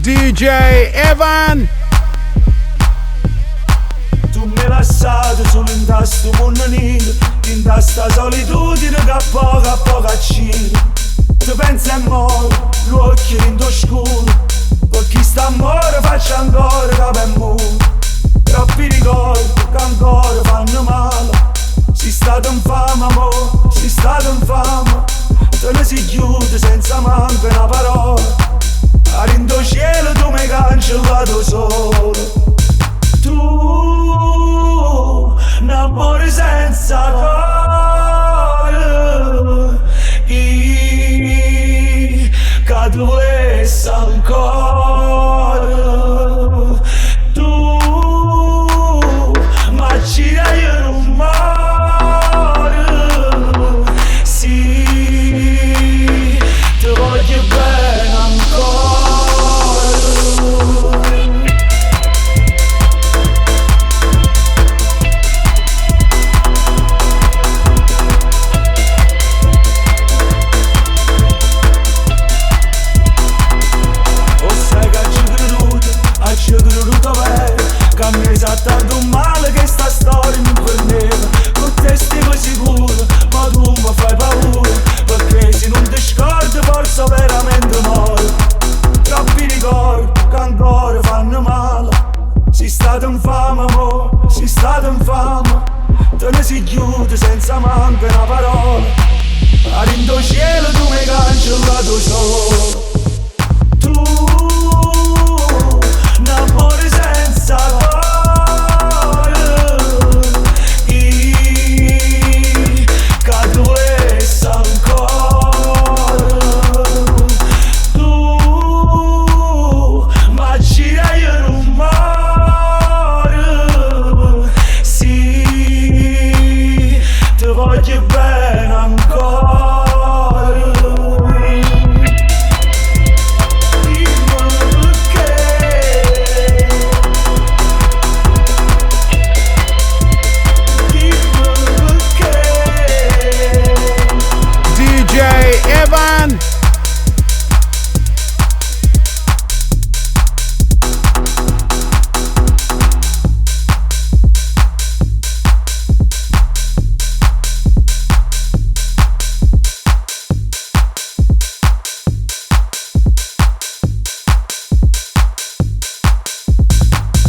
DJ Evan. Tu mi hai lasciato solo in tasto buonanino, in tasta solitudine che a poco accino. Tu pensi a amore, gli occhi in tuo scuro, per chi sta amore faccio ancora capo e muro. Troppi ricordi che ancora fanno male, si stato in fama amore, si stato in fama. Te ne si chiude senza manco una parola, all'into cielo tu mi hai cancellato solo. Tu, un amore senza cuore, che tu volessi ancora. Tu, ma ci dai un mare, sì, ti voglio bene ancora. Ci ho creduto vero, che mi hai tanto male che sta storia mi prendeva. Con te stiamo sicuro, ma tu mi fai paura, perché se non ti scordi forse veramente muore. Troppi ricordi che ancora fanno male, si stato in fama amore, si stato in fama. Te ne si chiude senza manco una parola, all'into cielo tu mi hai cancellato solo.